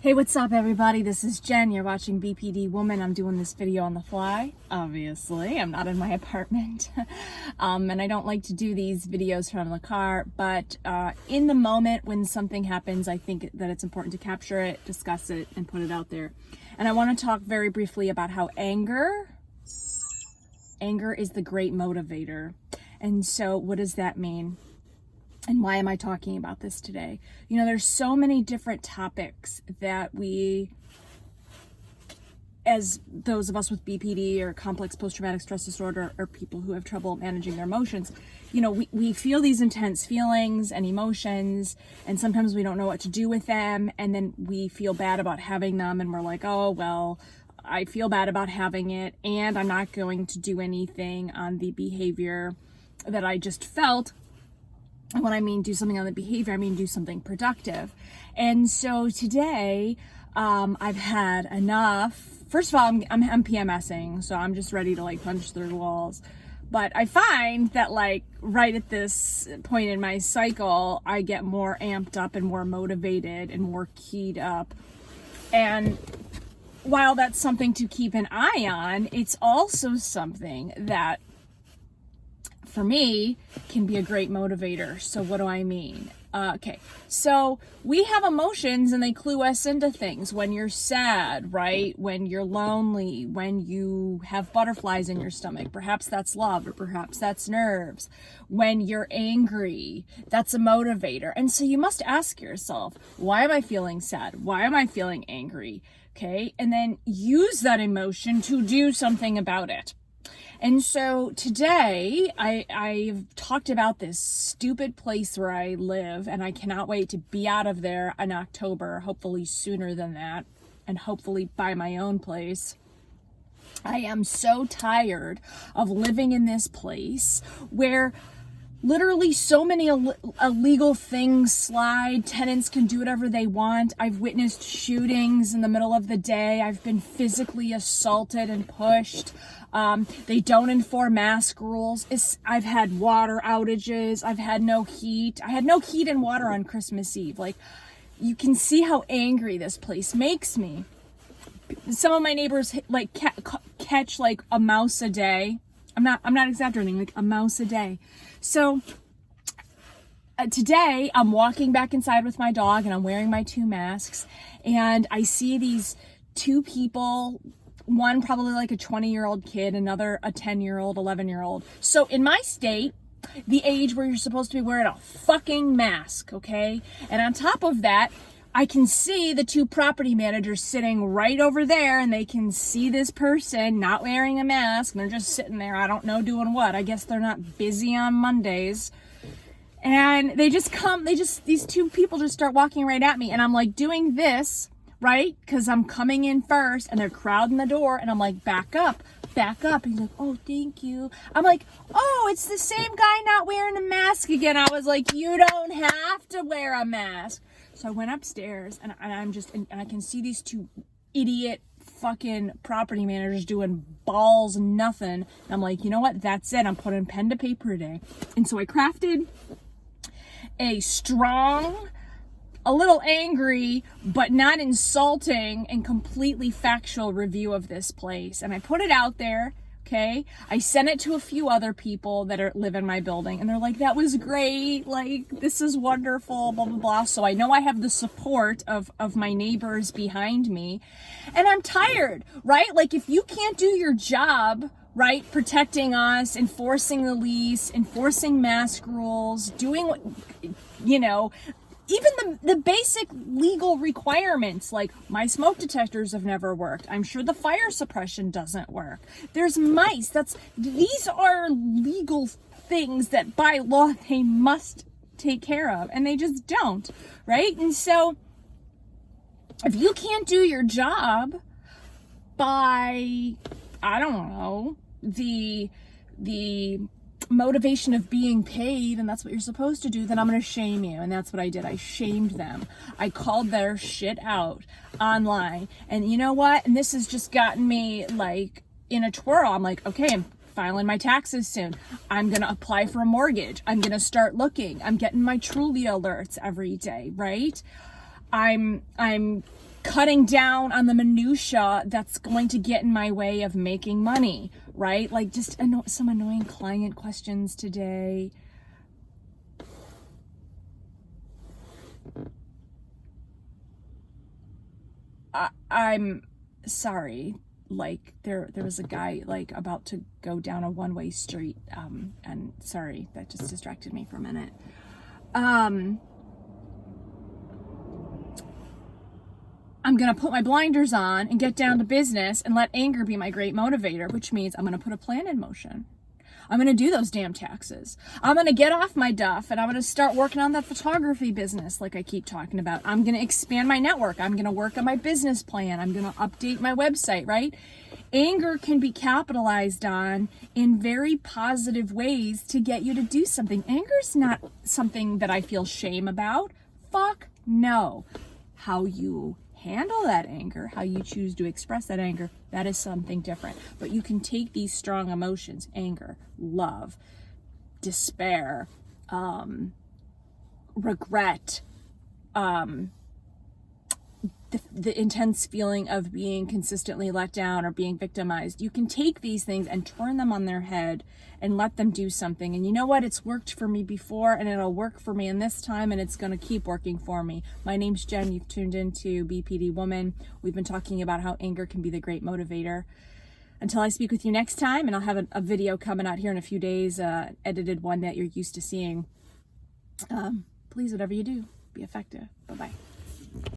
Hey, what's up everybody? This is Jen. You're watching BPD Woman. I'm doing this video on the fly, obviously. I'm not in my apartment. And I don't like to do these videos from the car, but in the moment when something happens, I think that it's important to capture it, discuss it, and put it out there. And I want to talk very briefly about how anger is the great motivator. And so what does that mean? And why am I talking about this today? You know, there's so many different topics that we, as those of us with BPD or complex post-traumatic stress disorder, or people who have trouble managing their emotions, you know, we feel these intense feelings and emotions, and sometimes we don't know what to do with them, and then we feel bad about having them, and we're like, oh, well, I feel bad about having it, and I'm not going to do anything on the behavior that I just felt. And when I mean do something on the behavior, I mean do something productive. And so today, I've had enough. First of all, I'm PMSing, so I'm just ready to like punch through walls. But I find that like right at this point in my cycle, I get more amped up and more motivated and more keyed up. And while that's something to keep an eye on, it's also something that for me can be a great motivator. So what do I mean? Okay, so we have emotions and they clue us into things. When you're sad, right? When you're lonely, when you have butterflies in your stomach, perhaps that's love or perhaps that's nerves. When you're angry, that's a motivator. And so you must ask yourself, why am I feeling sad? Why am I feeling angry? Okay, and then use that emotion to do something about it. And so today I've talked about this stupid place where I live, and I cannot wait to be out of there in October, hopefully sooner than that, and hopefully buy my own place. I am so tired of living in this place where literally so many illegal things slide. Tenants can do whatever they want. I've witnessed shootings in the middle of the day. I've been physically assaulted and pushed. They don't enforce mask rules. I've had water outages. I've had no heat. I had no heat and water on Christmas Eve. Like, you can see how angry this place makes me. Some of my neighbors like catch like a mouse a day. I'm not exaggerating, like a mouse a day. So today I'm walking back inside with my dog and I'm wearing my 2 masks, and I see these 2 people, one probably like a 20-year-old kid, another a 10-year-old, 11-year-old. So in my state, the age where you're supposed to be wearing a fucking mask, okay? And on top of that, I can see the 2 property managers sitting right over there, and they can see this person not wearing a mask, and they're just sitting there, I don't know doing what. I guess they're not busy on Mondays. And these 2 people just start walking right at me, and I'm like doing this, right? Because I'm coming in first, and they're crowding the door, and I'm like, back up. And he's like, oh, thank you. I'm like, oh, it's the same guy not wearing a mask again. I was like, you don't have to wear a mask. So I went upstairs, and I can see these 2 idiot fucking property managers doing balls nothing. And I'm like, you know what? That's it. I'm putting pen to paper today. And so I crafted a strong, a little angry, but not insulting and completely factual review of this place. And I put it out there. Okay, I sent it to a few other people that live in my building, and they're like, that was great, like, this is wonderful, blah, blah, blah. So I know I have the support of my neighbors behind me, and I'm tired, right? Like, if you can't do your job, right, protecting us, enforcing the lease, enforcing mask rules, doing what, you know, even the basic legal requirements, like my smoke detectors have never worked. I'm sure the fire suppression doesn't work. There's mice. These are legal things that by law they must take care of, and they just don't, right? And so if you can't do your job by, I don't know, the motivation of being paid, and that's what you're supposed to do, then I'm going to shame you. And that's what I did. I shamed them. I called their shit out online. And you know what? And this has just gotten me like in a twirl. I'm like, okay, I'm filing my taxes soon. I'm going to apply for a mortgage. I'm going to start looking. I'm getting my Trulia alerts every day, right? I'm cutting down on the minutia that's going to get in my way of making money, right? Like just some annoying client questions today. I'm sorry. Like there was a guy like about to go down a one-way street. And sorry, that just distracted me for a minute. I'm going to put my blinders on and get down to business and let anger be my great motivator, which means I'm going to put a plan in motion. I'm going to do those damn taxes. I'm going to get off my duff and I'm going to start working on that photography business like I keep talking about. I'm going to expand my network. I'm going to work on my business plan. I'm going to update my website, right? Anger can be capitalized on in very positive ways to get you to do something. Anger's not something that I feel shame about. Fuck no. How you handle that anger, how you choose to express that anger, that is something different. But you can take these strong emotions, anger, love, despair, regret, the intense feeling of being consistently let down or being victimized. You can take these things and turn them on their head and let them do something. And you know what? It's worked for me before and it'll work for me in this time and it's going to keep working for me. My name's Jen. You've tuned into BPD Woman. We've been talking about how anger can be the great motivator. Until I speak with you next time, and I'll have a video coming out here in a few days, edited one that you're used to seeing. Please, whatever you do, be effective. Bye-bye.